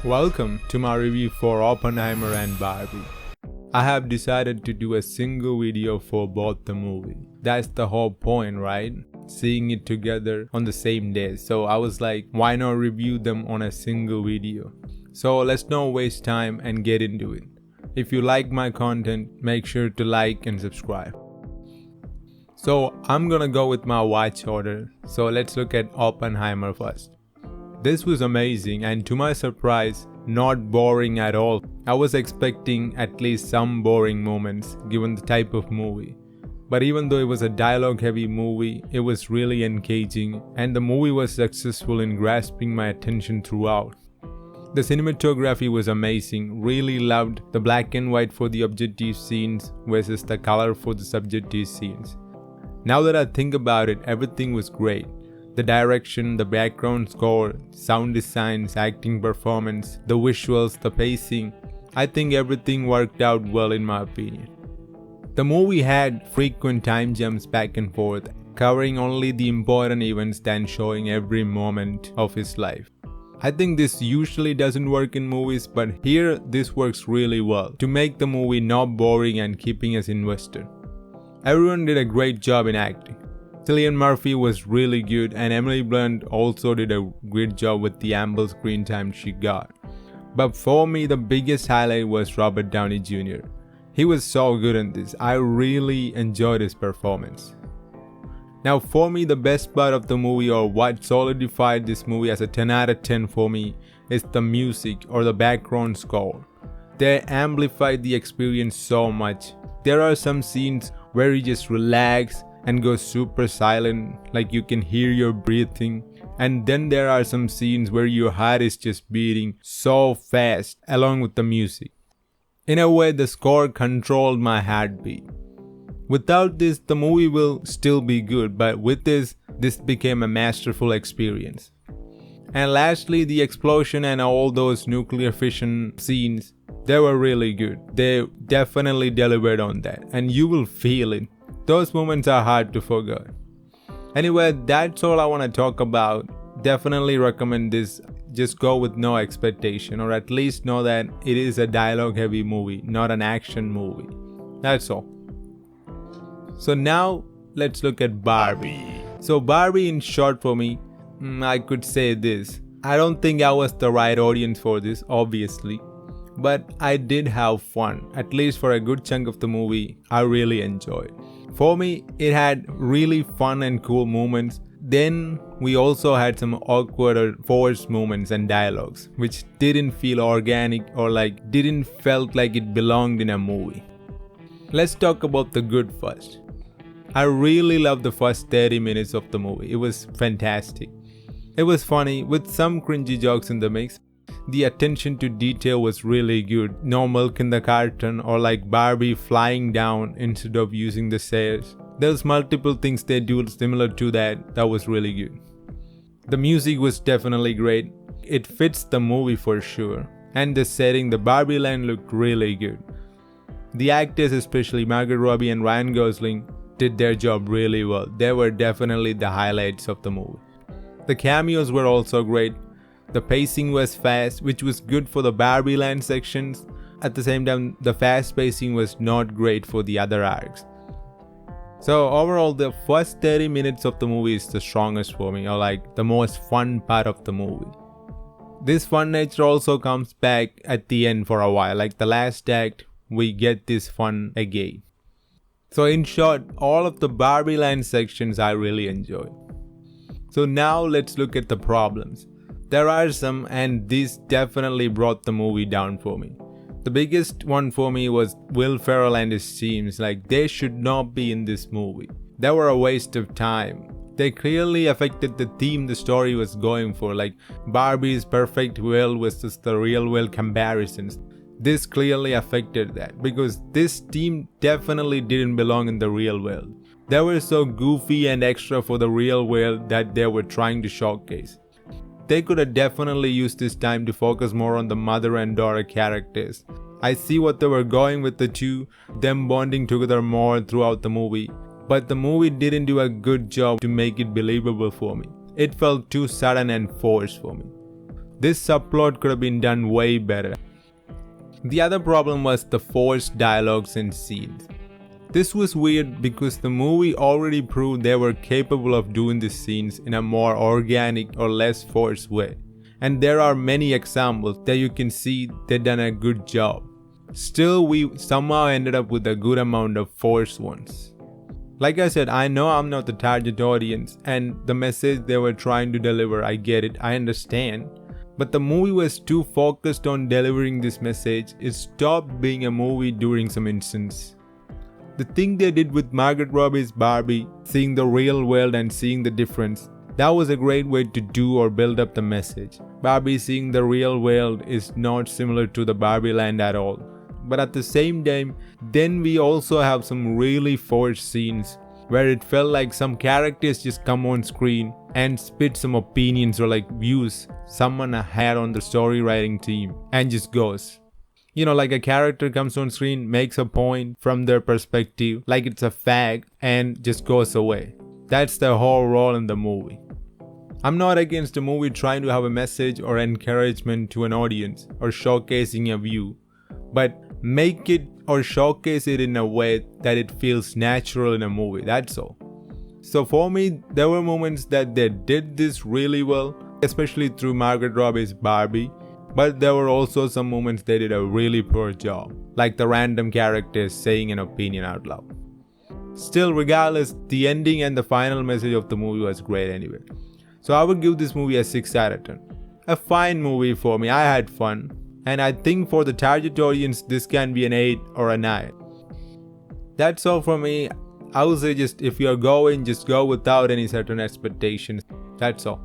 Welcome to my review for Oppenheimer and Barbie. I have decided to do a single video for both the movie. That's the whole point, right? Seeing it together on the same day. So I was like, why not review them on a single video? So let's not waste time and get into it. If you like my content, make sure to like and subscribe. So I'm gonna go with my watch order. So let's look at Oppenheimer first. This was amazing and to my surprise, not boring at all. I was expecting at least some boring moments given the type of movie. But even though it was a dialogue heavy movie, it was really engaging and the movie was successful in grasping my attention throughout. The cinematography was amazing, really loved the black and white for the objective scenes versus the color for the subjective scenes. Now that I think about it, everything was great. The direction, the background score, sound designs, acting performance, the visuals, the pacing, I think everything worked out well in my opinion. The movie had frequent time jumps back and forth, covering only the important events than showing every moment of his life. I think this usually doesn't work in movies, but here this works really well to make the movie not boring and keeping us invested. Everyone did a great job in acting. Cillian Murphy was really good and Emily Blunt also did a great job with the ample screen time she got. But for me the biggest highlight was Robert Downey Jr. He was so good in this. I really enjoyed his performance. Now for me the best part of the movie, or what solidified this movie as a 10 out of 10 for me, is the music or the background score. They amplified the experience so much. There are some scenes where you just relax and go super silent, like you can hear your breathing, and then there are some scenes where your heart is just beating so fast along with the music. In a way, the score controlled my heartbeat. Without this, the movie will still be good, but with this became a masterful experience. And lastly, the explosion and all those nuclear fission scenes, they were really good. They definitely delivered on that, and you will feel it. Those moments are hard to forget. Anyway, that's all I want to talk about. Definitely recommend this. Just go with no expectation, or at least know that it is a dialogue heavy movie, not an action movie. That's all. So now let's look at Barbie. So Barbie, in short, for me, I could say this. I don't think I was the right audience for this, obviously. But I did have fun. At least for a good chunk of the movie, I really enjoyed. For me, it had really fun and cool moments. Then we also had some awkward or forced moments and dialogues, which didn't feel organic or didn't felt like it belonged in a movie. Let's talk about the good first. I really loved the first 30 minutes of the movie. It was fantastic. It was funny with some cringy jokes in the mix. The attention to detail was really good. No milk in the carton, or like Barbie flying down instead of using the stairs. There's multiple things they do similar to that was really good. The music was definitely great. It fits the movie for sure. And the setting, the Barbie land looked really good. The actors, especially Margot Robbie and Ryan Gosling, did their job really well. They were definitely the highlights of the movie. The cameos were also great. The pacing was fast, which was good for the Barbie land sections. At the same time, the fast pacing was not great for the other arcs. So overall, the first 30 minutes of the movie is the strongest for me, or the most fun part of the movie. This fun nature also comes back at the end for a while. Like the last act, we get this fun again. So in short, all of the Barbie land sections I really enjoyed. So now let's look at the problems. There are some, and this definitely brought the movie down for me. The biggest one for me was Will Ferrell and his teams. They should not be in this movie. They were a waste of time. They clearly affected the theme the story was going for, like Barbie's perfect world versus the real world comparisons. This clearly affected that because this team definitely didn't belong in the real world. They were so goofy and extra for the real world that they were trying to showcase. They could have definitely used this time to focus more on the mother and daughter characters. I see what they were going with the two, them bonding together more throughout the movie. But the movie didn't do a good job to make it believable for me. It felt too sudden and forced for me. This subplot could have been done way better. The other problem was the forced dialogues and scenes. This was weird because the movie already proved they were capable of doing these scenes in a more organic or less forced way. And there are many examples that you can see they've done a good job. Still, we somehow ended up with a good amount of forced ones. Like I said, I know I'm not the target audience, and the message they were trying to deliver, I get it, I understand. But the movie was too focused on delivering this message, it stopped being a movie during some instances. The thing they did with Margot Robbie's Barbie, seeing the real world and seeing the difference, that was a great way to do or build up the message. Barbie seeing the real world is not similar to the Barbie land at all. But at the same time, then we also have some really forced scenes where it felt like some characters just come on screen and spit some opinions or like views someone had on the story writing team and just goes. You know, like a character comes on screen, makes a point from their perspective, like it's a fag, and just goes away. That's the whole role in the movie. I'm not against a movie trying to have a message or encouragement to an audience or showcasing a view, but make it or showcase it in a way that it feels natural in a movie, that's all. So for me, there were moments that they did this really well, especially through Margot Robbie's Barbie. But there were also some moments they did a really poor job, like the random characters saying an opinion out loud. Still, regardless, the ending and the final message of the movie was great anyway. So I would give this movie a 6 out of 10. A fine movie for me, I had fun. And I think for the target audience, this can be an 8 or a 9. That's all for me. I would say just if you're going, just go without any certain expectations. That's all.